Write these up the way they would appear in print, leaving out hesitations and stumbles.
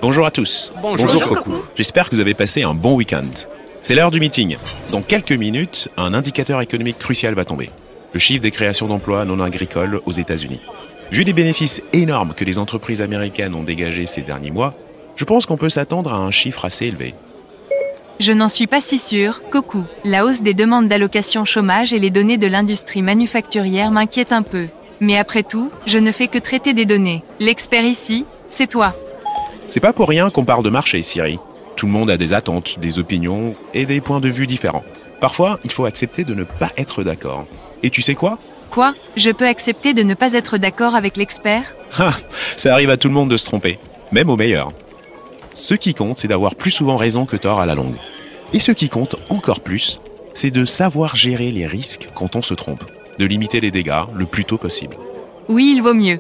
Bonjour à tous. Bonjour Coco. J'espère que vous avez passé un bon week-end. C'est l'heure du meeting. Dans quelques minutes, un indicateur économique crucial va tomber. Le chiffre des créations d'emplois non agricoles aux États-Unis. Vu les bénéfices énormes que les entreprises américaines ont dégagés ces derniers mois, je pense qu'on peut s'attendre à un chiffre assez élevé. Je n'en suis pas si sûre, Coco. La hausse des demandes d'allocation chômage et les données de l'industrie manufacturière m'inquiètent un peu. Mais après tout, je ne fais que traiter des données. L'expert ici, c'est toi. C'est pas pour rien qu'on parle de marché, Siri. Tout le monde a des attentes, des opinions et des points de vue différents. Parfois, il faut accepter de ne pas être d'accord. Et tu sais quoi ? Quoi ? Je peux accepter de ne pas être d'accord avec l'expert ? Ah, ça arrive à tout le monde de se tromper, même aux meilleurs. Ce qui compte, c'est d'avoir plus souvent raison que tort à la longue. Et ce qui compte encore plus, c'est de savoir gérer les risques quand on se trompe, de limiter les dégâts le plus tôt possible. Oui, il vaut mieux.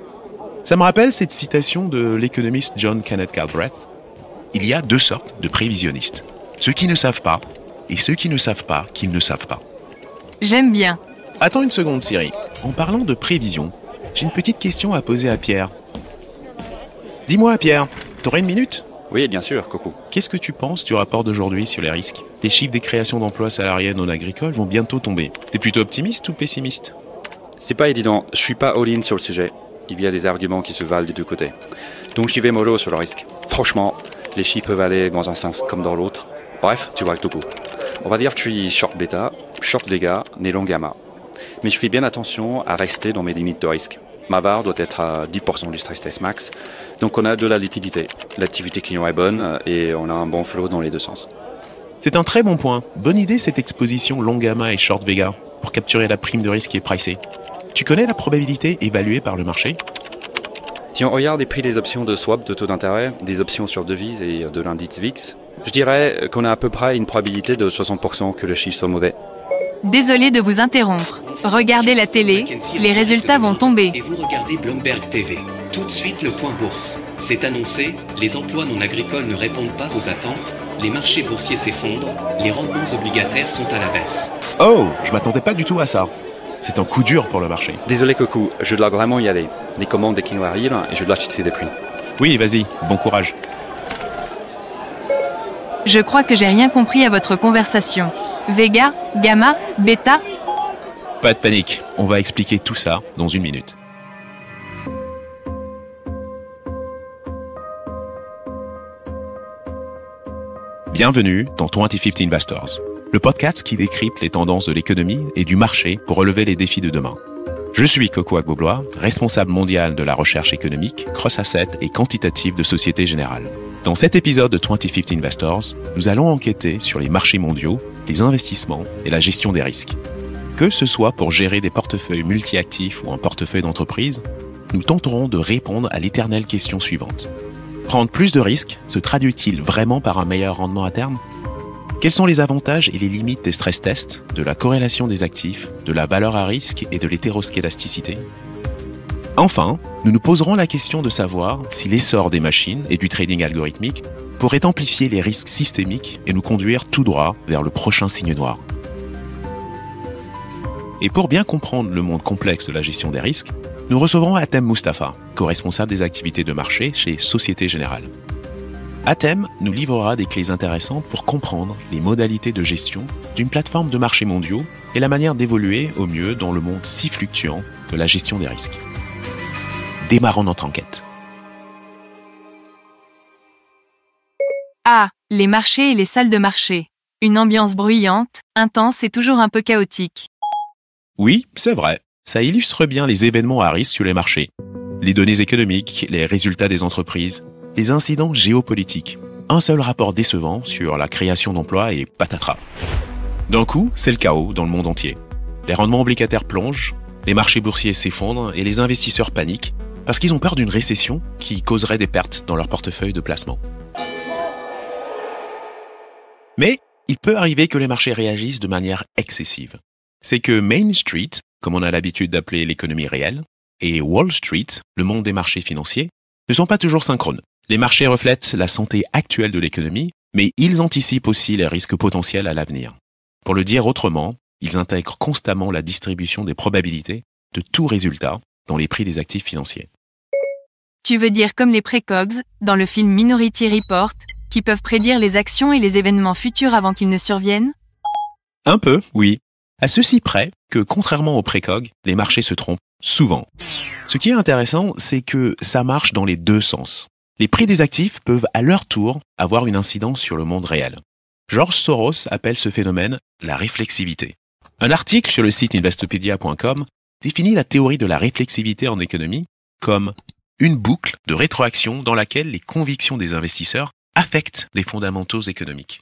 Ça me rappelle cette citation de l'économiste John Kenneth Galbraith. Il y a deux sortes de prévisionnistes. Ceux qui ne savent pas et ceux qui ne savent pas qu'ils ne savent pas. J'aime bien. Attends une seconde, Siri. En parlant de prévision, j'ai une petite question à poser à Pierre. Dis-moi, Pierre, t'aurais une minute ? Oui, bien sûr, Coco. Qu'est-ce que tu penses du rapport d'aujourd'hui sur les risques ? Les chiffres des créations d'emplois salariés non agricoles vont bientôt tomber. T'es plutôt optimiste ou pessimiste ? C'est pas évident, je suis pas all-in sur le sujet. Il y a des arguments qui se valent des deux côtés. Donc j'y vais mollo sur le risque. Franchement, les chiffres peuvent aller dans un sens comme dans l'autre. Bref, tu vois le topo. On va dire que je suis short bêta, short Vega, né long gamma. Mais je fais bien attention à rester dans mes limites de risque. Ma VAR doit être à 10% du stress test max. Donc on a de la liquidité. L'activité client est bonne et on a un bon flow dans les deux sens. C'est un très bon point. Bonne idée cette exposition long gamma et short Vega pour capturer la prime de risque qui est pricée. Tu connais la probabilité évaluée par le marché ? Si on regarde les prix des options de swap de taux d'intérêt, des options sur devises et de l'indice VIX, je dirais qu'on a à peu près une probabilité de 60% que le chiffre soit mauvais. Désolé de vous interrompre. Regardez la télé, les résultats vont tomber. Et vous regardez Bloomberg TV. Tout de suite le point bourse. C'est annoncé, les emplois non agricoles ne répondent pas aux attentes, les marchés boursiers s'effondrent, les rendements obligataires sont à la baisse. Oh, je m'attendais pas du tout à ça. C'est un coup dur pour le marché. Désolé Coco, je dois vraiment y aller. Les commandes des clients arrivent et je dois fixer des prix. Oui, vas-y, bon courage. Je crois que j'ai rien compris à votre conversation. Vega, gamma, bêta ? Pas de panique, on va expliquer tout ça dans une minute. Bienvenue dans 2050 Investors, le podcast qui décrypte les tendances de l'économie et du marché pour relever les défis de demain. Je suis Coco Agboblois, responsable mondial de la recherche économique, cross-asset et quantitative de Société Générale. Dans cet épisode de 2050 Investors, nous allons enquêter sur les marchés mondiaux, les investissements et la gestion des risques. Que ce soit pour gérer des portefeuilles multi-actifs ou un portefeuille d'entreprise, nous tenterons de répondre à l'éternelle question suivante. Prendre plus de risques se traduit-il vraiment par un meilleur rendement à terme ? Quels sont les avantages et les limites des stress tests, de la corrélation des actifs, de la valeur à risque et de l'hétéroscédasticité ? Enfin, nous nous poserons la question de savoir si l'essor des machines et du trading algorithmique pourrait amplifier les risques systémiques et nous conduire tout droit vers le prochain signe noir. Et pour bien comprendre le monde complexe de la gestion des risques, nous recevrons Atem Moustapha, co-responsable des activités de marché chez Société Générale. Atem nous livrera des clés intéressantes pour comprendre les modalités de gestion d'une plateforme de marchés mondiaux et la manière d'évoluer au mieux dans le monde si fluctuant de la gestion des risques. Démarrons notre enquête. Ah, les marchés et les salles de marché. Une ambiance bruyante, intense et toujours un peu chaotique. Oui, c'est vrai. Ça illustre bien les événements à risque sur les marchés. Les données économiques, les résultats des entreprises, les incidents géopolitiques. Un seul rapport décevant sur la création d'emplois et patatras. D'un coup, c'est le chaos dans le monde entier. Les rendements obligataires plongent, les marchés boursiers s'effondrent et les investisseurs paniquent parce qu'ils ont peur d'une récession qui causerait des pertes dans leur portefeuille de placement. Mais il peut arriver que les marchés réagissent de manière excessive. C'est que Main Street, comme on a l'habitude d'appeler l'économie réelle, et Wall Street, le monde des marchés financiers, ne sont pas toujours synchrones. Les marchés reflètent la santé actuelle de l'économie, mais ils anticipent aussi les risques potentiels à l'avenir. Pour le dire autrement, ils intègrent constamment la distribution des probabilités de tout résultat dans les prix des actifs financiers. Tu veux dire comme les précogs, dans le film Minority Report, qui peuvent prédire les actions et les événements futurs avant qu'ils ne surviennent? Un peu, oui. À ceci près que, contrairement aux précogs, les marchés se trompent souvent. Ce qui est intéressant, c'est que ça marche dans les deux sens. Les prix des actifs peuvent à leur tour avoir une incidence sur le monde réel. George Soros appelle ce phénomène la réflexivité. Un article sur le site investopedia.com définit la théorie de la réflexivité en économie comme une boucle de rétroaction dans laquelle les convictions des investisseurs affectent les fondamentaux économiques,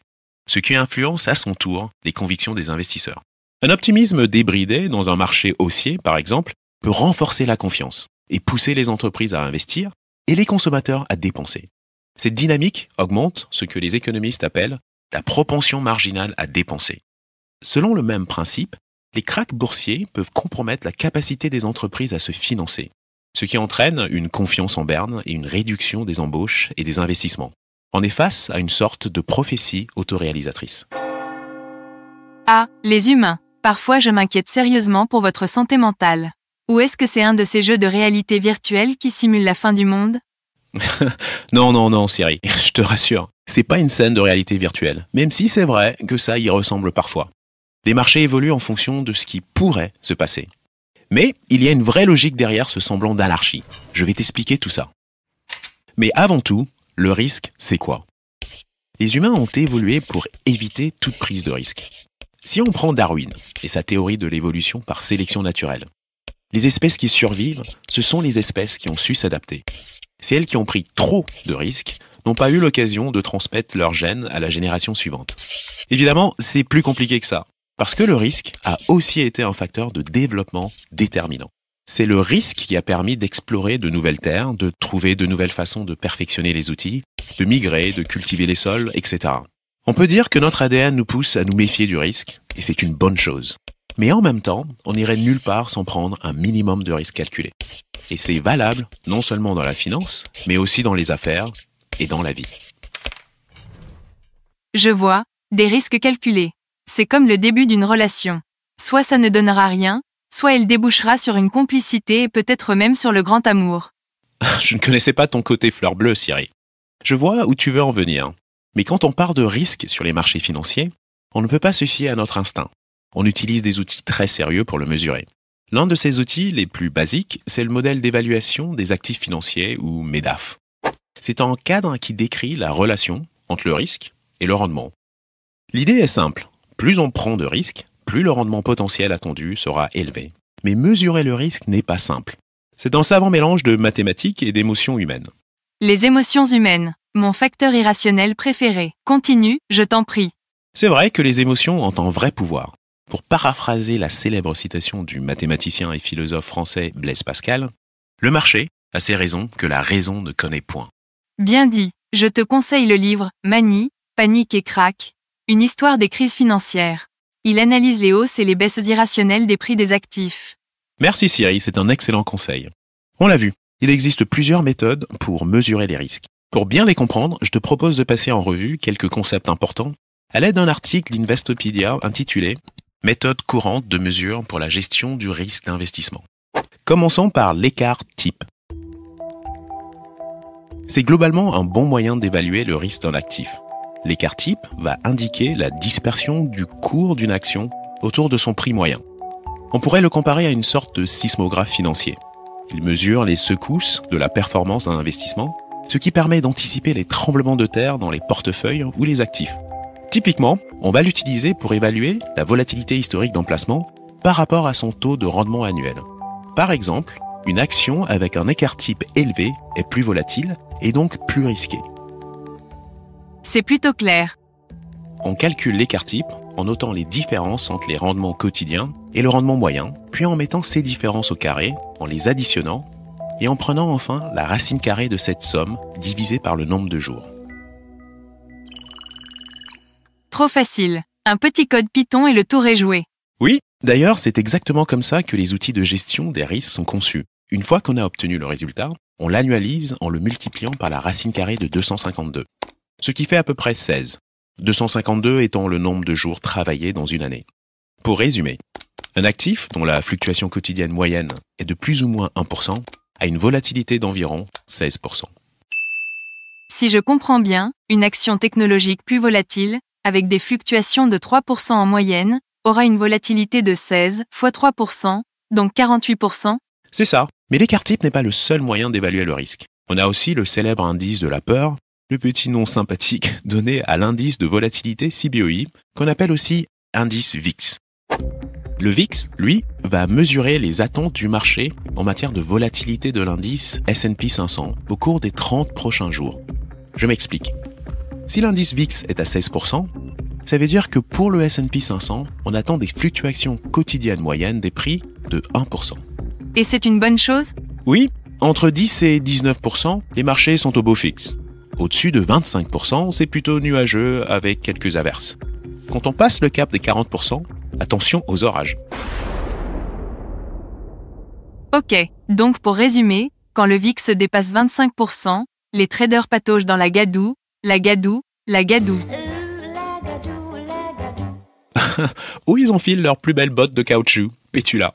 ce qui influence à son tour les convictions des investisseurs. Un optimisme débridé dans un marché haussier, par exemple, peut renforcer la confiance et pousser les entreprises à investir et les consommateurs à dépenser. Cette dynamique augmente ce que les économistes appellent la propension marginale à dépenser. Selon le même principe, les krachs boursiers peuvent compromettre la capacité des entreprises à se financer, ce qui entraîne une confiance en berne et une réduction des embauches et des investissements. On est face à une sorte de prophétie autoréalisatrice. Ah, les humains. Parfois je m'inquiète sérieusement pour votre santé mentale. Ou est-ce que c'est un de ces jeux de réalité virtuelle qui simulent la fin du monde? Non, Siri, je te rassure. C'est pas une scène de réalité virtuelle, même si c'est vrai que ça y ressemble parfois. Les marchés évoluent en fonction de ce qui pourrait se passer. Mais il y a une vraie logique derrière ce semblant d'anarchie. Je vais t'expliquer tout ça. Mais avant tout, le risque, c'est quoi? Les humains ont évolué pour éviter toute prise de risque. Si on prend Darwin et sa théorie de l'évolution par sélection naturelle, les espèces qui survivent, ce sont les espèces qui ont su s'adapter. Celles qui ont pris trop de risques n'ont pas eu l'occasion de transmettre leurs gènes à la génération suivante. Évidemment, c'est plus compliqué que ça, parce que le risque a aussi été un facteur de développement déterminant. C'est le risque qui a permis d'explorer de nouvelles terres, de trouver de nouvelles façons de perfectionner les outils, de migrer, de cultiver les sols, etc. On peut dire que notre ADN nous pousse à nous méfier du risque, et c'est une bonne chose. Mais en même temps, on n'irait nulle part sans prendre un minimum de risque calculé. Et c'est valable non seulement dans la finance, mais aussi dans les affaires et dans la vie. Je vois, des risques calculés. C'est comme le début d'une relation. Soit ça ne donnera rien, soit elle débouchera sur une complicité et peut-être même sur le grand amour. Je ne connaissais pas ton côté fleur bleue, Siri. Je vois où tu veux en venir. Mais quand on parle de risque sur les marchés financiers, on ne peut pas se fier à notre instinct. On utilise des outils très sérieux pour le mesurer. L'un de ces outils les plus basiques, c'est le modèle d'évaluation des actifs financiers ou MEDAF. C'est un cadre qui décrit la relation entre le risque et le rendement. L'idée est simple. Plus on prend de risques, plus le rendement potentiel attendu sera élevé. Mais mesurer le risque n'est pas simple. C'est un savant mélange de mathématiques et d'émotions humaines. Les émotions humaines, mon facteur irrationnel préféré. Continue, je t'en prie. C'est vrai que les émotions ont un vrai pouvoir. Pour paraphraser la célèbre citation du mathématicien et philosophe français Blaise Pascal, le marché a ses raisons que la raison ne connaît point. Bien dit, je te conseille le livre « Manie, panique et krach », une histoire des crises financières. Il analyse les hausses et les baisses irrationnelles des prix des actifs. Merci Siri, c'est un excellent conseil. On l'a vu, il existe plusieurs méthodes pour mesurer les risques. Pour bien les comprendre, je te propose de passer en revue quelques concepts importants à l'aide d'un article d'Investopedia intitulé « Méthode courante de mesure pour la gestion du risque d'investissement ». Commençons par l'écart type. C'est globalement un bon moyen d'évaluer le risque d'un actif. L'écart type va indiquer la dispersion du cours d'une action autour de son prix moyen. On pourrait le comparer à une sorte de sismographe financier. Il mesure les secousses de la performance d'un investissement, ce qui permet d'anticiper les tremblements de terre dans les portefeuilles ou les actifs. Typiquement, on va l'utiliser pour évaluer la volatilité historique d'un placement par rapport à son taux de rendement annuel. Par exemple, une action avec un écart type élevé est plus volatile et donc plus risquée. C'est plutôt clair. On calcule l'écart type en notant les différences entre les rendements quotidiens et le rendement moyen, puis en mettant ces différences au carré, en les additionnant et en prenant enfin la racine carrée de cette somme divisée par le nombre de jours. Trop facile. Un petit code Python et le tour est joué. Oui, d'ailleurs, c'est exactement comme ça que les outils de gestion des risques sont conçus. Une fois qu'on a obtenu le résultat, on l'annualise en le multipliant par la racine carrée de 252, ce qui fait à peu près 16. 252 étant le nombre de jours travaillés dans une année. Pour résumer, un actif dont la fluctuation quotidienne moyenne est de plus ou moins 1% à une volatilité d'environ 16%. Si je comprends bien, une action technologique plus volatile, avec des fluctuations de 3% en moyenne, aura une volatilité de 16 fois 3%, donc 48%. C'est ça, mais l'écart type n'est pas le seul moyen d'évaluer le risque. On a aussi le célèbre indice de la peur, le petit nom sympathique donné à l'indice de volatilité CBOE, qu'on appelle aussi indice VIX. Le VIX, lui, va mesurer les attentes du marché en matière de volatilité de l'indice S&P 500 au cours des 30 prochains jours. Je m'explique. Si l'indice VIX est à 16%, ça veut dire que pour le S&P 500, on attend des fluctuations quotidiennes moyennes des prix de 1%. Et c'est une bonne chose ? Oui, entre 10 et 19%, les marchés sont au beau fixe. Au-dessus de 25%, c'est plutôt nuageux avec quelques averses. Quand on passe le cap des 40%, attention aux orages. Ok, donc pour résumer, quand le VIX dépasse 25%, les traders pataugent dans la gadoue, la gadoue, la gadoue. Ou ils enfilent leurs plus belles bottes de caoutchouc, pétula.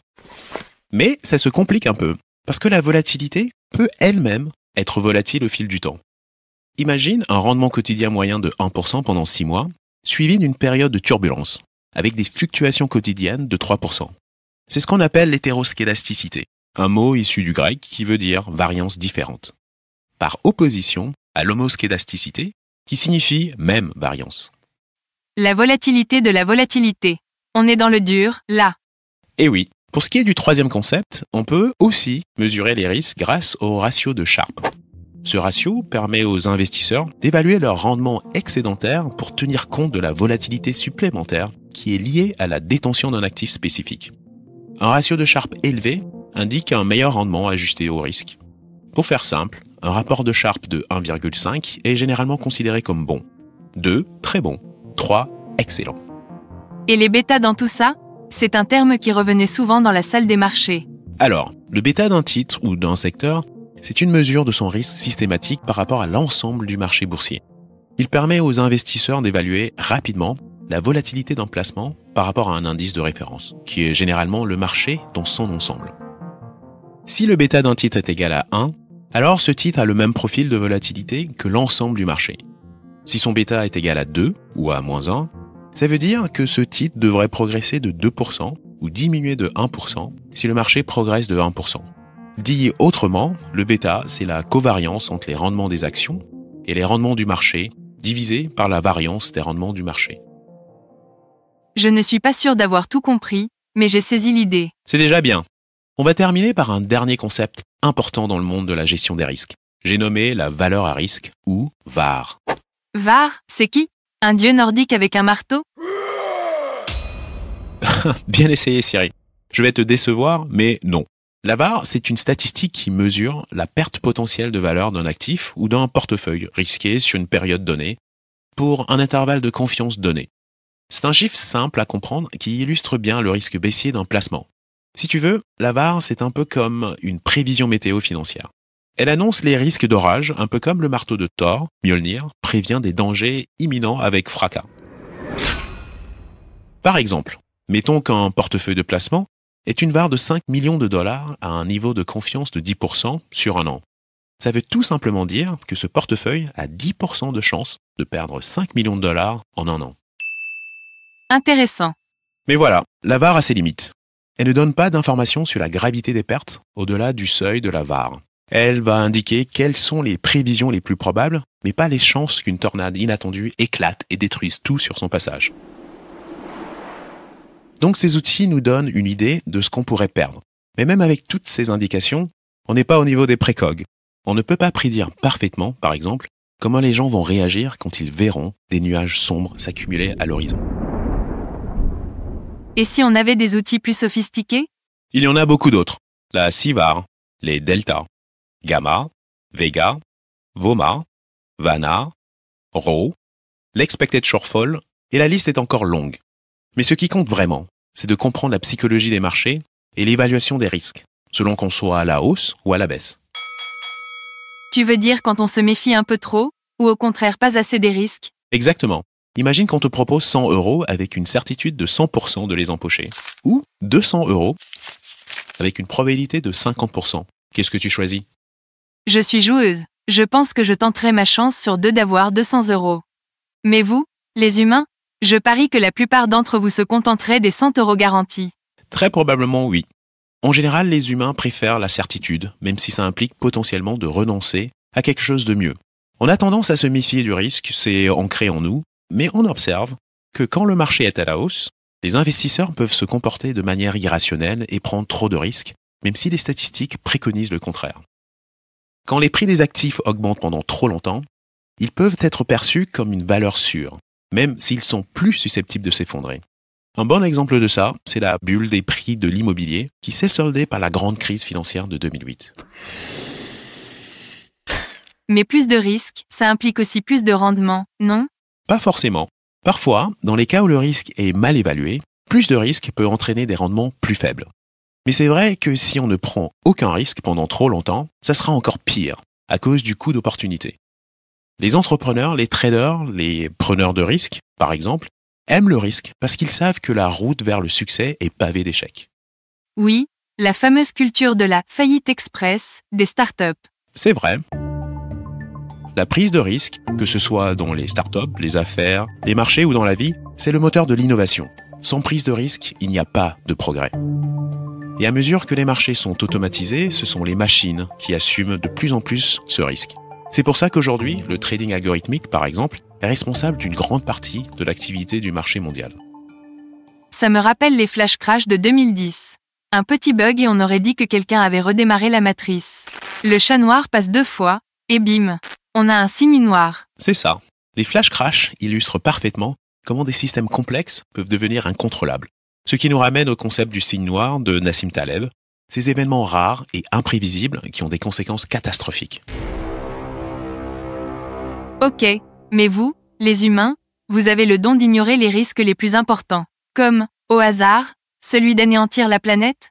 Mais ça se complique un peu, parce que la volatilité peut elle-même être volatile au fil du temps. Imagine un rendement quotidien moyen de 1% pendant 6 mois, suivi d'une période de turbulence, avec des fluctuations quotidiennes de 3%. C'est ce qu'on appelle l'hétéroscédasticité, un mot issu du grec qui veut dire variance différente, par opposition à l'homoscédasticité, qui signifie même variance. La volatilité de la volatilité. On est dans le dur, là. Et oui, pour ce qui est du troisième concept, on peut aussi mesurer les risques grâce au ratio de Sharpe. Ce ratio permet aux investisseurs d'évaluer leur rendement excédentaire pour tenir compte de la volatilité supplémentaire qui est liée à la détention d'un actif spécifique. Un ratio de Sharpe élevé indique un meilleur rendement ajusté au risque. Pour faire simple, un rapport de Sharpe de 1,5 est généralement considéré comme bon. 2, très bon. 3, excellent. Et les bêtas dans tout ça ? C'est un terme qui revenait souvent dans la salle des marchés. Alors, le bêta d'un titre ou d'un secteur, c'est une mesure de son risque systématique par rapport à l'ensemble du marché boursier. Il permet aux investisseurs d'évaluer rapidement la volatilité d'un placement par rapport à un indice de référence, qui est généralement le marché dans son ensemble. Si le bêta d'un titre est égal à 1, alors ce titre a le même profil de volatilité que l'ensemble du marché. Si son bêta est égal à 2 ou à moins 1, ça veut dire que ce titre devrait progresser de 2% ou diminuer de 1% si le marché progresse de 1%. Dit autrement, le bêta, c'est la covariance entre les rendements des actions et les rendements du marché, divisé par la variance des rendements du marché. Je ne suis pas sûr d'avoir tout compris, mais j'ai saisi l'idée. C'est déjà bien. On va terminer par un dernier concept important dans le monde de la gestion des risques. J'ai nommé la valeur à risque, ou VAR. VAR, c'est qui ? Un dieu nordique avec un marteau ? Bien essayé, Siri. Je vais te décevoir, mais non. La VAR, c'est une statistique qui mesure la perte potentielle de valeur d'un actif ou d'un portefeuille risqué sur une période donnée pour un intervalle de confiance donné. C'est un chiffre simple à comprendre qui illustre bien le risque baissier d'un placement. Si tu veux, la VAR, c'est un peu comme une prévision météo financière. Elle annonce les risques d'orage, un peu comme le marteau de Thor, Mjolnir, prévient des dangers imminents avec fracas. Par exemple, mettons qu'un portefeuille de placement est une VAR de 5 millions de dollars à un niveau de confiance de 10% sur un an. Ça veut tout simplement dire que ce portefeuille a 10% de chance de perdre 5 millions de dollars en un an. Intéressant. Mais voilà, la VAR a ses limites. Elle ne donne pas d'informations sur la gravité des pertes au-delà du seuil de la VAR. Elle va indiquer quelles sont les prévisions les plus probables, mais pas les chances qu'une tornade inattendue éclate et détruise tout sur son passage. Donc ces outils nous donnent une idée de ce qu'on pourrait perdre. Mais même avec toutes ces indications, on n'est pas au niveau des précogs. On ne peut pas prédire parfaitement, par exemple, comment les gens vont réagir quand ils verront des nuages sombres s'accumuler à l'horizon. Et si on avait des outils plus sophistiqués ? Il y en a beaucoup d'autres. La CVAR, les Delta, Gamma, Vega, VOMA, VANA, Rho, l'Expected Shortfall, et la liste est encore longue. Mais ce qui compte vraiment, c'est de comprendre la psychologie des marchés et l'évaluation des risques, selon qu'on soit à la hausse ou à la baisse. Tu veux dire quand on se méfie un peu trop, ou au contraire pas assez des risques ? Exactement. Imagine qu'on te propose 100 € avec une certitude de 100% de les empocher, ou 200 € avec une probabilité de 50%. Qu'est-ce que tu choisis? Je suis joueuse. Je pense que je tenterai ma chance sur 2 d'avoir 200 €. Mais vous, les humains? Je parie que la plupart d'entre vous se contenteraient des 100 € garantis. Très probablement oui. En général, les humains préfèrent la certitude, même si ça implique potentiellement de renoncer à quelque chose de mieux. On a tendance à se méfier du risque, c'est ancré en nous, mais on observe que quand le marché est à la hausse, les investisseurs peuvent se comporter de manière irrationnelle et prendre trop de risques, même si les statistiques préconisent le contraire. Quand les prix des actifs augmentent pendant trop longtemps, ils peuvent être perçus comme une valeur sûre, même s'ils sont plus susceptibles de s'effondrer. Un bon exemple de ça, c'est la bulle des prix de l'immobilier qui s'est soldée par la grande crise financière de 2008. Mais plus de risques, ça implique aussi plus de rendement, non? Pas forcément. Parfois, dans les cas où le risque est mal évalué, plus de risques peut entraîner des rendements plus faibles. Mais c'est vrai que si on ne prend aucun risque pendant trop longtemps, ça sera encore pire, à cause du coût d'opportunité. Les entrepreneurs, les traders, les preneurs de risques, par exemple, aiment le risque parce qu'ils savent que la route vers le succès est pavée d'échecs. Oui, la fameuse culture de la faillite express des startups. C'est vrai. La prise de risque, que ce soit dans les startups, les affaires, les marchés ou dans la vie, c'est le moteur de l'innovation. Sans prise de risque, il n'y a pas de progrès. Et à mesure que les marchés sont automatisés, ce sont les machines qui assument de plus en plus ce risque. C'est pour ça qu'aujourd'hui, le trading algorithmique, par exemple, est responsable d'une grande partie de l'activité du marché mondial. Ça me rappelle les flash crash de 2010. Un petit bug et on aurait dit que quelqu'un avait redémarré la matrice. Le chat noir passe 2 fois, et bim, on a un signe noir. C'est ça. Les flash crash illustrent parfaitement comment des systèmes complexes peuvent devenir incontrôlables. Ce qui nous ramène au concept du signe noir de Nassim Taleb, ces événements rares et imprévisibles qui ont des conséquences catastrophiques. Ok, mais vous, les humains, vous avez le don d'ignorer les risques les plus importants, comme, au hasard, celui d'anéantir la planète?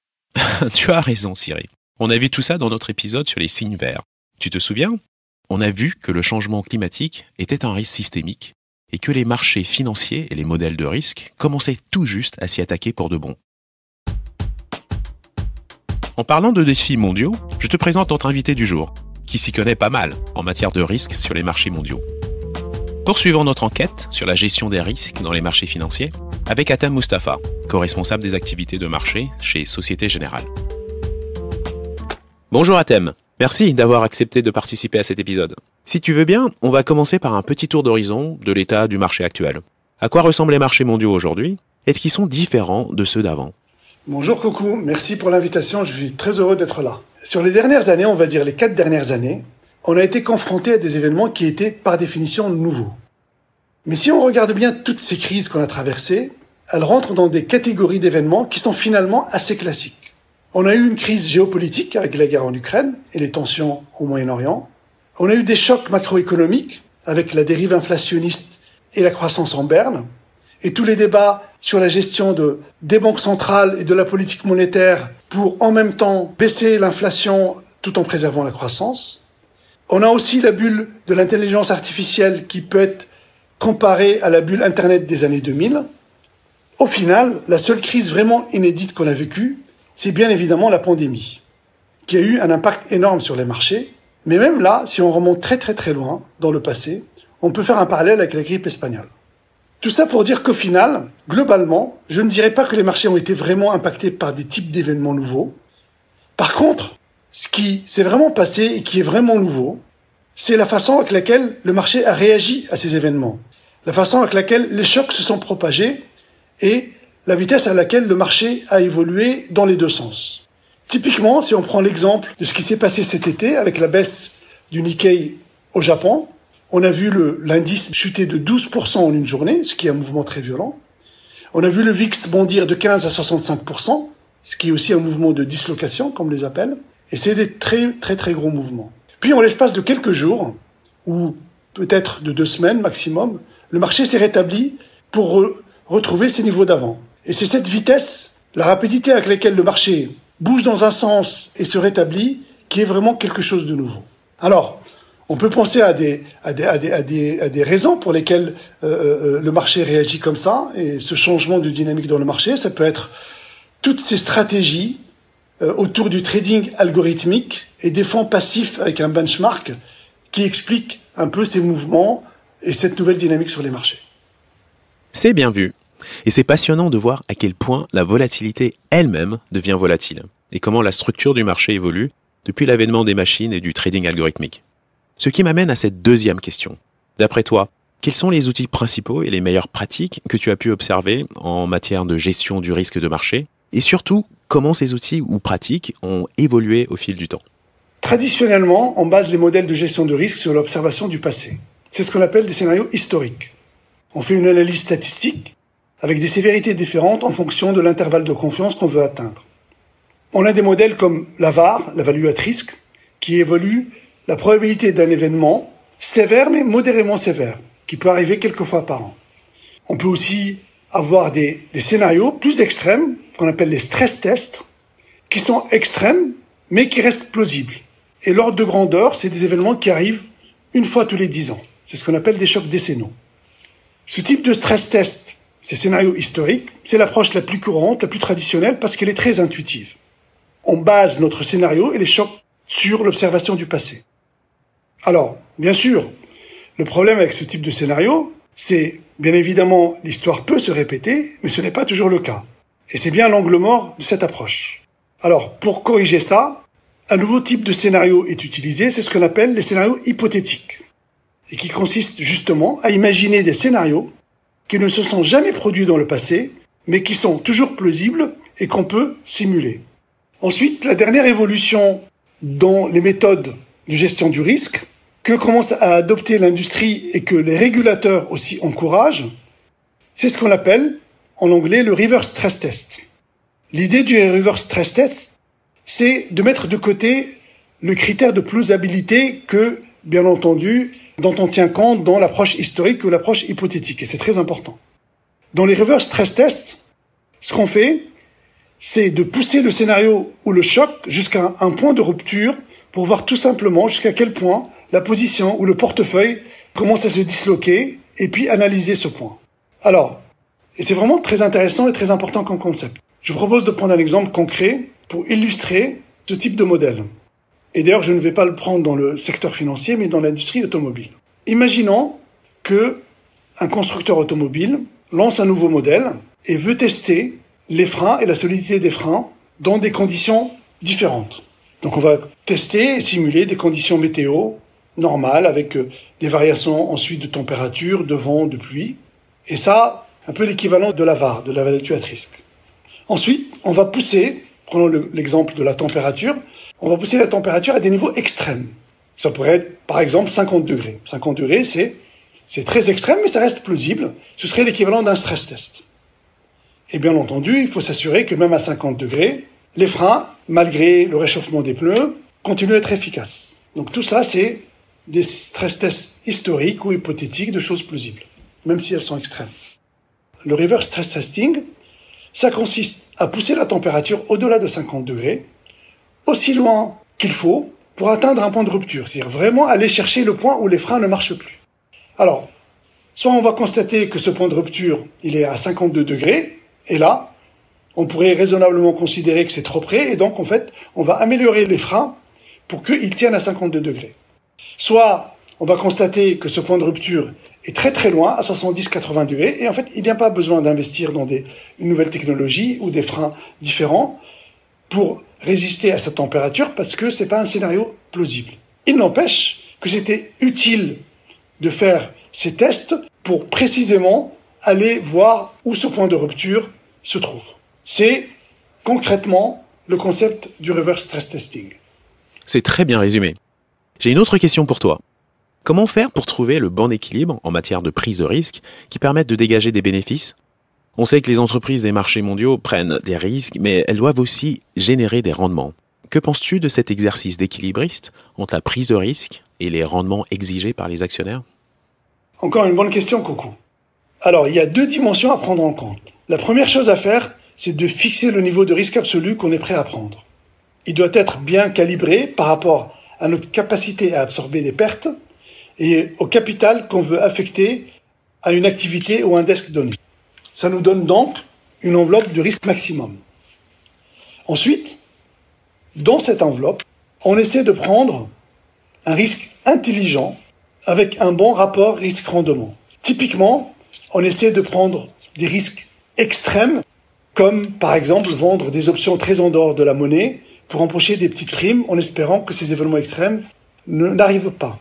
Tu as raison, Cyril. On a vu tout ça dans notre épisode sur les signes verts. Tu te souviens? On a vu que le changement climatique était un risque systémique et que les marchés financiers et les modèles de risque commençaient tout juste à s'y attaquer pour de bon. En parlant de défis mondiaux, je te présente notre invité du jour, qui s'y connaît pas mal en matière de risques sur les marchés mondiaux. Poursuivons notre enquête sur la gestion des risques dans les marchés financiers avec Atem Moustapha, co-responsable des activités de marché chez Société Générale. Bonjour Atem, merci d'avoir accepté de participer à cet épisode. Si tu veux bien, on va commencer par un petit tour d'horizon de l'état du marché actuel. À quoi ressemblent les marchés mondiaux aujourd'hui? Est-ce qu'ils sont différents de ceux d'avant? Bonjour Coucou, merci pour l'invitation, je suis très heureux d'être là. Sur les dernières années, on va dire les 4 dernières années, on a été confronté à des événements qui étaient par définition nouveaux. Mais si on regarde bien toutes ces crises qu'on a traversées, elles rentrent dans des catégories d'événements qui sont finalement assez classiques. On a eu une crise géopolitique avec la guerre en Ukraine et les tensions au Moyen-Orient. On a eu des chocs macroéconomiques avec la dérive inflationniste et la croissance en berne. Et tous les débats sur la gestion des banques centrales et de la politique monétaire pour en même temps baisser l'inflation tout en préservant la croissance. On a aussi la bulle de l'intelligence artificielle qui peut être comparée à la bulle Internet des années 2000. Au final, la seule crise vraiment inédite qu'on a vécue, c'est bien évidemment la pandémie, qui a eu un impact énorme sur les marchés. Mais même là, si on remonte très très très loin dans le passé, on peut faire un parallèle avec la grippe espagnole. Tout ça pour dire qu'au final, globalement, je ne dirais pas que les marchés ont été vraiment impactés par des types d'événements nouveaux. Par contre, ce qui s'est vraiment passé et qui est vraiment nouveau, c'est la façon avec laquelle le marché a réagi à ces événements, la façon avec laquelle les chocs se sont propagés et la vitesse à laquelle le marché a évolué dans les deux sens. Typiquement, si on prend l'exemple de ce qui s'est passé cet été avec la baisse du Nikkei au Japon, on a vu l'indice chuter de 12% en une journée, ce qui est un mouvement très violent. On a vu le VIX bondir de 15 à 65%, ce qui est aussi un mouvement de dislocation, comme on les appelle. Et c'est des très très très gros mouvements. Puis en l'espace de quelques jours, ou peut-être de 2 semaines maximum, le marché s'est rétabli pour retrouver ses niveaux d'avant. Et c'est cette vitesse, la rapidité avec laquelle le marché bouge dans un sens et se rétablit, qui est vraiment quelque chose de nouveau. Alors, on peut penser à des raisons pour lesquelles le marché réagit comme ça, et ce changement de dynamique dans le marché, ça peut être toutes ces stratégies autour du trading algorithmique et des fonds passifs avec un benchmark qui explique un peu ces mouvements et cette nouvelle dynamique sur les marchés. C'est bien vu. Et c'est passionnant de voir à quel point la volatilité elle-même devient volatile et comment la structure du marché évolue depuis l'avènement des machines et du trading algorithmique. Ce qui m'amène à cette deuxième question. D'après toi, quels sont les outils principaux et les meilleures pratiques que tu as pu observer en matière de gestion du risque de marché? Et surtout, comment ces outils ou pratiques ont évolué au fil du temps? Traditionnellement, on base les modèles de gestion de risque sur l'observation du passé. C'est ce qu'on appelle des scénarios historiques. On fait une analyse statistique avec des sévérités différentes en fonction de l'intervalle de confiance qu'on veut atteindre. On a des modèles comme la VaR, la value at risk, qui évalue la probabilité d'un événement sévère mais modérément sévère, qui peut arriver quelques fois par an. On peut aussi avoir des scénarios plus extrêmes, qu'on appelle les stress tests, qui sont extrêmes mais qui restent plausibles. Et l'ordre de grandeur, c'est des événements qui arrivent une fois tous les 10 ans. C'est ce qu'on appelle des chocs décennaux. Ce type de stress test, ces scénarios historiques, c'est l'approche la plus courante, la plus traditionnelle, parce qu'elle est très intuitive. On base notre scénario et les chocs sur l'observation du passé. Alors, bien sûr, le problème avec ce type de scénario, c'est, bien évidemment, l'histoire peut se répéter, mais ce n'est pas toujours le cas. Et c'est bien l'angle mort de cette approche. Alors, pour corriger ça, un nouveau type de scénario est utilisé, c'est ce qu'on appelle les scénarios hypothétiques, et qui consiste justement à imaginer des scénarios qui ne se sont jamais produits dans le passé, mais qui sont toujours plausibles et qu'on peut simuler. Ensuite, la dernière évolution dans les méthodes de gestion du risque, que commence à adopter l'industrie et que les régulateurs aussi encouragent, c'est ce qu'on appelle en anglais le reverse stress test. L'idée du reverse stress test, c'est de mettre de côté le critère de plausibilité que, bien entendu, dont on tient compte dans l'approche historique ou l'approche hypothétique, et c'est très important. Dans les reverse stress tests, ce qu'on fait, c'est de pousser le scénario ou le choc jusqu'à un point de rupture pour voir tout simplement jusqu'à quel point la position ou le portefeuille commence à se disloquer et puis analyser ce point. Alors, et c'est vraiment très intéressant et très important comme concept. Je vous propose de prendre un exemple concret pour illustrer ce type de modèle. Et d'ailleurs, je ne vais pas le prendre dans le secteur financier, mais dans l'industrie automobile. Imaginons que un constructeur automobile lance un nouveau modèle et veut tester les freins et la solidité des freins dans des conditions différentes. Donc on va tester et simuler des conditions météo normales avec des variations ensuite de température, de vent, de pluie. Et ça, un peu l'équivalent de la VaR, de la value at risk. Ensuite, on va pousser, prenons l'exemple de la température, on va pousser la température à des niveaux extrêmes. Ça pourrait être, par exemple, 50 degrés. 50 degrés, c'est très extrême, mais ça reste plausible. Ce serait l'équivalent d'un stress test. Et bien entendu, il faut s'assurer que même à 50 degrés, les freins, malgré le réchauffement des pneus, continuent à être efficaces. Donc tout ça, c'est des stress tests historiques ou hypothétiques de choses plausibles, même si elles sont extrêmes. Le reverse stress testing, ça consiste à pousser la température au-delà de 50 degrés, aussi loin qu'il faut pour atteindre un point de rupture, c'est-à-dire vraiment aller chercher le point où les freins ne marchent plus. Alors, soit on va constater que ce point de rupture, il est à 52 degrés, et là, on pourrait raisonnablement considérer que c'est trop près, et donc en fait, on va améliorer les freins pour qu'ils tiennent à 52 degrés. Soit on va constater que ce point de rupture est très très loin, à 70-80 degrés, et en fait, il n'y a pas besoin d'investir dans une nouvelle technologie ou des freins différents pour résister à cette température, parce que c'est pas un scénario plausible. Il n'empêche que c'était utile de faire ces tests pour précisément aller voir où ce point de rupture se trouve. C'est concrètement le concept du reverse stress testing. C'est très bien résumé. J'ai une autre question pour toi. Comment faire pour trouver le bon équilibre en matière de prise de risque qui permette de dégager des bénéfices? On sait que les entreprises des marchés mondiaux prennent des risques, mais elles doivent aussi générer des rendements. Que penses-tu de cet exercice d'équilibriste entre la prise de risque et les rendements exigés par les actionnaires? Encore une bonne question, Coucou. Alors, il y a 2 dimensions à prendre en compte. La première chose à faire, c'est de fixer le niveau de risque absolu qu'on est prêt à prendre. Il doit être bien calibré par rapport à notre capacité à absorber des pertes et au capital qu'on veut affecter à une activité ou un desk donné. Ça nous donne donc une enveloppe de risque maximum. Ensuite, dans cette enveloppe, on essaie de prendre un risque intelligent avec un bon rapport risque-rendement. Typiquement, on essaie de prendre des risques extrêmes, comme par exemple vendre des options très en dehors de la monnaie pour empocher des petites primes en espérant que ces événements extrêmes n'arrivent pas.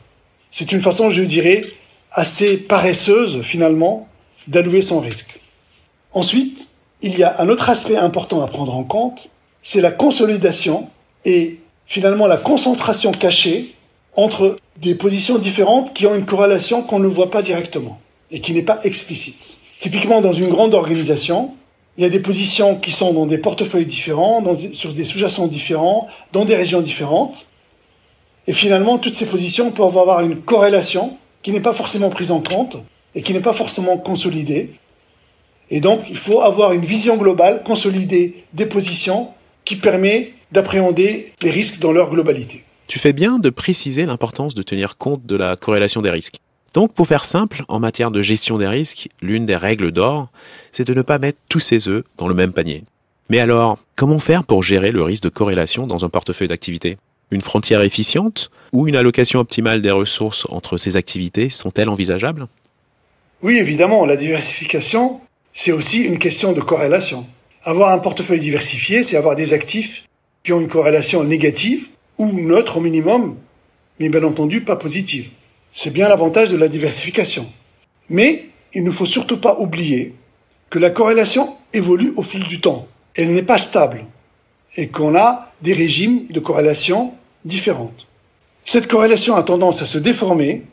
C'est une façon, je dirais, assez paresseuse finalement d'allouer son risque. Ensuite, il y a un autre aspect important à prendre en compte, c'est la consolidation et finalement la concentration cachée entre des positions différentes qui ont une corrélation qu'on ne voit pas directement et qui n'est pas explicite. Typiquement, dans une grande organisation, il y a des positions qui sont dans des portefeuilles différents, sur des sous-jacents différents, dans des régions différentes. Et finalement, toutes ces positions peuvent avoir une corrélation qui n'est pas forcément prise en compte et qui n'est pas forcément consolidée. Et donc, il faut avoir une vision globale, consolidée des positions qui permet d'appréhender les risques dans leur globalité. Tu fais bien de préciser l'importance de tenir compte de la corrélation des risques. Donc, pour faire simple, en matière de gestion des risques, l'une des règles d'or, c'est de ne pas mettre tous ses œufs dans le même panier. Mais alors, comment faire pour gérer le risque de corrélation dans un portefeuille d'activités ? Une frontière efficiente ou une allocation optimale des ressources entre ces activités sont-elles envisageables ? Oui, évidemment, la diversification, c'est aussi une question de corrélation. Avoir un portefeuille diversifié, c'est avoir des actifs qui ont une corrélation négative ou neutre au minimum, mais bien entendu pas positive. C'est bien l'avantage de la diversification. Mais il ne faut surtout pas oublier que la corrélation évolue au fil du temps. Elle n'est pas stable et qu'on a des régimes de corrélation différentes. Cette corrélation a tendance à se déformer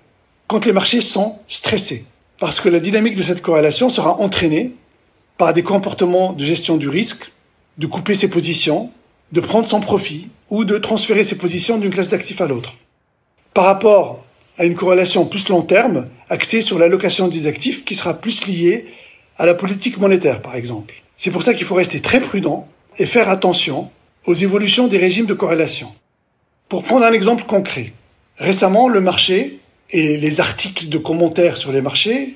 quand les marchés sont stressés, parce que la dynamique de cette corrélation sera entraînée par des comportements de gestion du risque, de couper ses positions, de prendre son profit ou de transférer ses positions d'une classe d'actifs à l'autre. Par rapport à une corrélation plus long terme, axée sur l'allocation des actifs qui sera plus liée à la politique monétaire, par exemple. C'est pour ça qu'il faut rester très prudent et faire attention aux évolutions des régimes de corrélation. Pour prendre un exemple concret, récemment, le marché et les articles de commentaires sur les marchés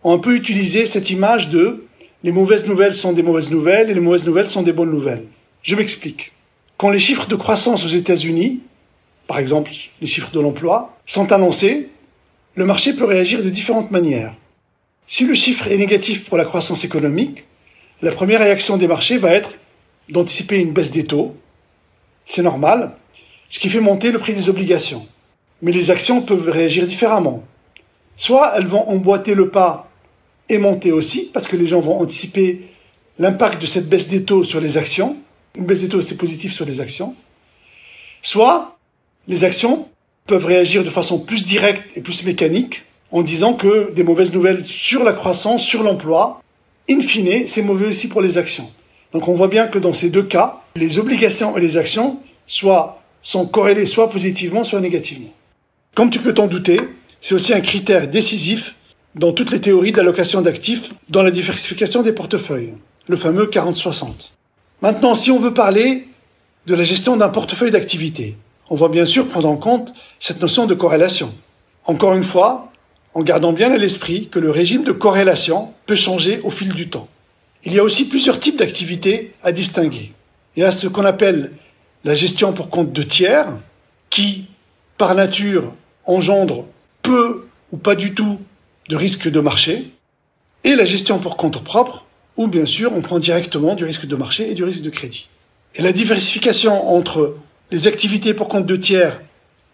ont un peu utilisé cette image de « les mauvaises nouvelles sont des mauvaises nouvelles et les mauvaises nouvelles sont des bonnes nouvelles ». Je m'explique. Quand les chiffres de croissance aux États-Unis, par exemple les chiffres de l'emploi, sont annoncés, le marché peut réagir de différentes manières. Si le chiffre est négatif pour la croissance économique, la première réaction des marchés va être d'anticiper une baisse des taux. C'est normal, ce qui fait monter le prix des obligations. Mais les actions peuvent réagir différemment. Soit elles vont emboîter le pas et monter aussi, parce que les gens vont anticiper l'impact de cette baisse des taux sur les actions. Une baisse des taux, c'est positif sur les actions. Soit les actions peuvent réagir de façon plus directe et plus mécanique en disant que des mauvaises nouvelles sur la croissance, sur l'emploi, in fine, c'est mauvais aussi pour les actions. Donc on voit bien que dans ces deux cas, les obligations et les actions sont corrélées soit positivement, soit négativement. Comme tu peux t'en douter, c'est aussi un critère décisif dans toutes les théories d'allocation d'actifs dans la diversification des portefeuilles, le fameux 40-60. Maintenant, si on veut parler de la gestion d'un portefeuille d'activités, on va bien sûr prendre en compte cette notion de corrélation. Encore une fois, en gardant bien à l'esprit que le régime de corrélation peut changer au fil du temps. Il y a aussi plusieurs types d'activités à distinguer. Il y a ce qu'on appelle la gestion pour compte de tiers, qui, par nature, engendre peu ou pas du tout de risque de marché, et la gestion pour compte propre, où bien sûr on prend directement du risque de marché et du risque de crédit. Et la diversification entre les activités pour compte de tiers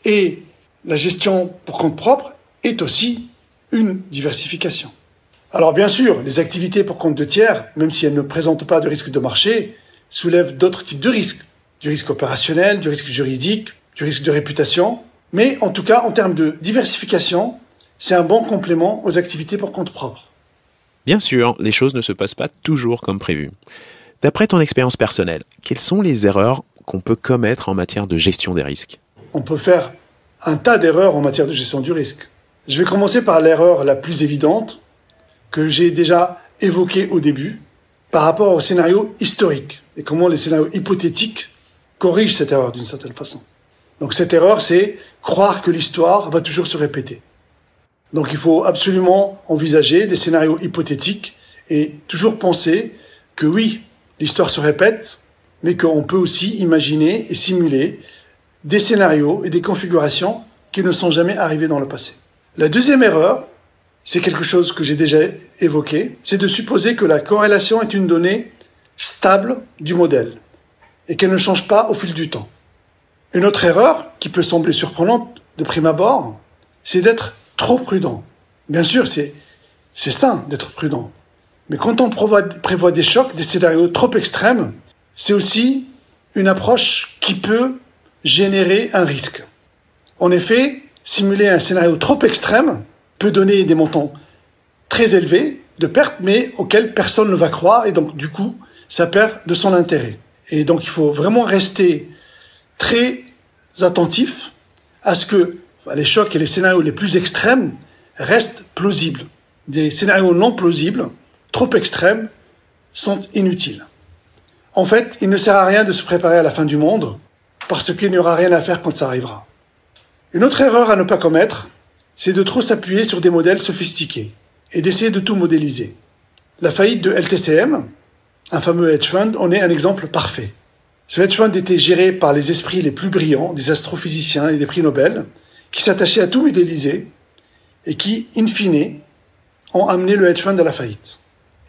et la gestion pour compte propre est aussi une diversification. Alors bien sûr, les activités pour compte de tiers, même si elles ne présentent pas de risque de marché, soulèvent d'autres types de risques. Du risque opérationnel, du risque juridique, du risque de réputation. Mais en tout cas, en termes de diversification, c'est un bon complément aux activités pour compte propre. Bien sûr, les choses ne se passent pas toujours comme prévu. D'après ton expérience personnelle, quelles sont les erreurs qu'on peut commettre en matière de gestion des risques ? On peut faire un tas d'erreurs en matière de gestion du risque. Je vais commencer par l'erreur la plus évidente, que j'ai déjà évoquée au début, par rapport au scénario historique, et comment les scénarios hypothétiques corrigent cette erreur d'une certaine façon. Donc cette erreur, c'est croire que l'histoire va toujours se répéter. Donc il faut absolument envisager des scénarios hypothétiques et toujours penser que oui, l'histoire se répète, mais qu'on peut aussi imaginer et simuler des scénarios et des configurations qui ne sont jamais arrivés dans le passé. La deuxième erreur, c'est quelque chose que j'ai déjà évoqué, c'est de supposer que la corrélation est une donnée stable du modèle et qu'elle ne change pas au fil du temps. Une autre erreur, qui peut sembler surprenante de prime abord, c'est d'être trop prudent. Bien sûr, c'est sain d'être prudent. Mais quand on prévoit des chocs, des scénarios trop extrêmes, c'est aussi une approche qui peut générer un risque. En effet, simuler un scénario trop extrême peut donner des montants très élevés de pertes, mais auxquels personne ne va croire, et donc du coup, ça perd de son intérêt. Et donc il faut vraiment rester très attentif à ce que les chocs et les scénarios les plus extrêmes restent plausibles. Des scénarios non plausibles, trop extrêmes, sont inutiles. En fait, il ne sert à rien de se préparer à la fin du monde, parce qu'il n'y aura rien à faire quand ça arrivera. Une autre erreur à ne pas commettre, c'est de trop s'appuyer sur des modèles sophistiqués et d'essayer de tout modéliser. La faillite de LTCM, un fameux hedge fund, en est un exemple parfait. Ce hedge fund était géré par les esprits les plus brillants, des astrophysiciens et des prix Nobel, qui s'attachaient à tout modéliser et qui, in fine, ont amené le hedge fund à la faillite.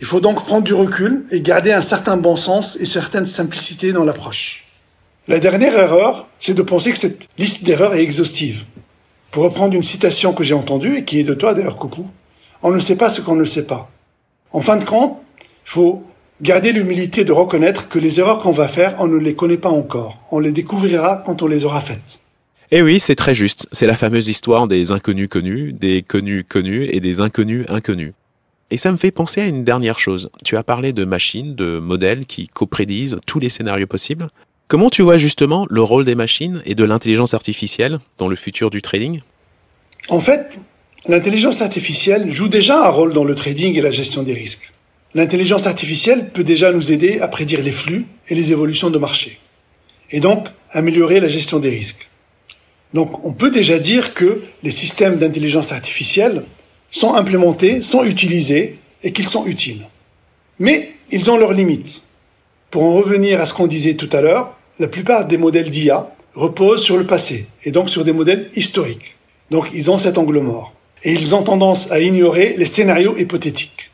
Il faut donc prendre du recul et garder un certain bon sens et certaine simplicité dans l'approche. La dernière erreur, c'est de penser que cette liste d'erreurs est exhaustive. Pour reprendre une citation que j'ai entendue, et qui est de toi d'ailleurs, Coucou, on ne sait pas ce qu'on ne sait pas. En fin de compte, il faut garder l'humilité de reconnaître que les erreurs qu'on va faire, on ne les connaît pas encore. On les découvrira quand on les aura faites. Eh oui, c'est très juste. C'est la fameuse histoire des inconnus connus, des connus connus et des inconnus inconnus. Et ça me fait penser à une dernière chose. Tu as parlé de machines, de modèles qui coprédisent tous les scénarios possibles. Comment tu vois justement le rôle des machines et de l'intelligence artificielle dans le futur du trading ? En fait, l'intelligence artificielle joue déjà un rôle dans le trading et la gestion des risques. L'intelligence artificielle peut déjà nous aider à prédire les flux et les évolutions de marché, et donc améliorer la gestion des risques. Donc on peut déjà dire que les systèmes d'intelligence artificielle sont implémentés, sont utilisés et qu'ils sont utiles. Mais ils ont leurs limites. Pour en revenir à ce qu'on disait tout à l'heure, la plupart des modèles d'IA reposent sur le passé et donc sur des modèles historiques. Donc ils ont cet angle mort. Et ils ont tendance à ignorer les scénarios hypothétiques.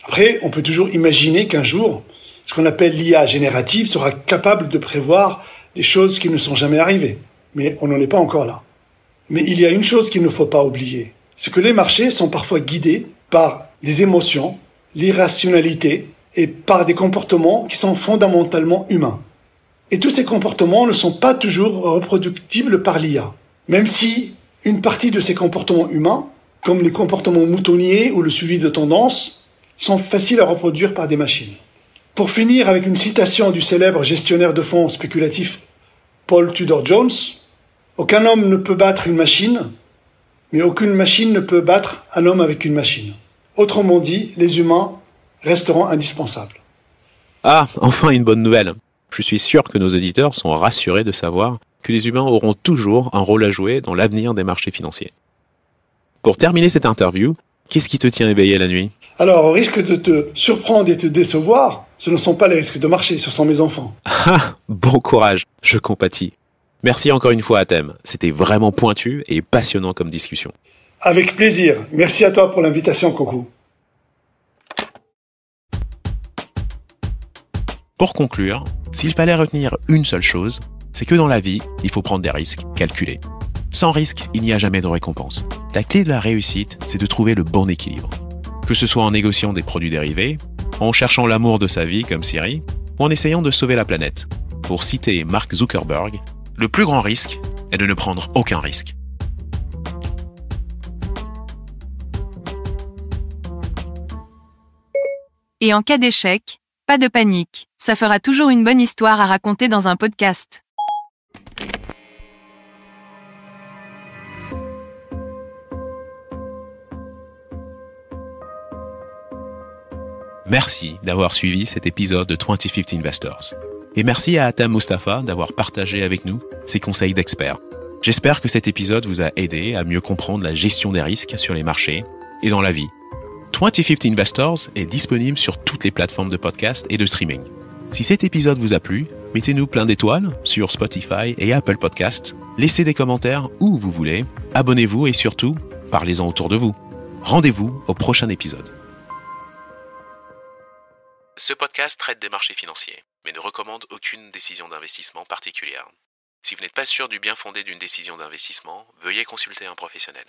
Après, on peut toujours imaginer qu'un jour, ce qu'on appelle l'IA générative sera capable de prévoir des choses qui ne sont jamais arrivées. Mais on n'en est pas encore là. Mais il y a une chose qu'il ne faut pas oublier, c'est que les marchés sont parfois guidés par des émotions, l'irrationalité et par des comportements qui sont fondamentalement humains. Et tous ces comportements ne sont pas toujours reproductibles par l'IA. Même si une partie de ces comportements humains, comme les comportements moutonniers ou le suivi de tendances, sont faciles à reproduire par des machines. Pour finir avec une citation du célèbre gestionnaire de fonds spéculatif Paul Tudor Jones, « Aucun homme ne peut battre une machine, mais aucune machine ne peut battre un homme avec une machine. » Autrement dit, les humains resteront indispensables. Ah, enfin une bonne nouvelle. Je suis sûr que nos auditeurs sont rassurés de savoir que les humains auront toujours un rôle à jouer dans l'avenir des marchés financiers. Pour terminer cette interview, qu'est-ce qui te tient éveillé la nuit ? Alors, au risque de te surprendre et te décevoir, ce ne sont pas les risques de marché, ce sont mes enfants. Ah, bon courage, je compatis. Merci encore une fois à Thème, c'était vraiment pointu et passionnant comme discussion. Avec plaisir, merci à toi pour l'invitation, Coucou. Pour conclure, s'il fallait retenir une seule chose, c'est que dans la vie, il faut prendre des risques calculés. Sans risque, il n'y a jamais de récompense. La clé de la réussite, c'est de trouver le bon équilibre. Que ce soit en négociant des produits dérivés, en cherchant l'amour de sa vie comme Siri, ou en essayant de sauver la planète. Pour citer Mark Zuckerberg, le plus grand risque est de ne prendre aucun risque. Et en cas d'échec, pas de panique, ça fera toujours une bonne histoire à raconter dans un podcast. Merci d'avoir suivi cet épisode de 2050 Investors. Et merci à Atam Mustafa d'avoir partagé avec nous ses conseils d'experts. J'espère que cet épisode vous a aidé à mieux comprendre la gestion des risques sur les marchés et dans la vie. 2050 Investors est disponible sur toutes les plateformes de podcast et de streaming. Si cet épisode vous a plu, Mettez-nous plein d'étoiles sur Spotify et Apple Podcasts. Laissez des commentaires où vous voulez. Abonnez-vous et surtout, parlez-en autour de vous. Rendez-vous au prochain épisode. Ce podcast traite des marchés financiers, mais ne recommande aucune décision d'investissement particulière. Si vous n'êtes pas sûr du bien fondé d'une décision d'investissement, veuillez consulter un professionnel.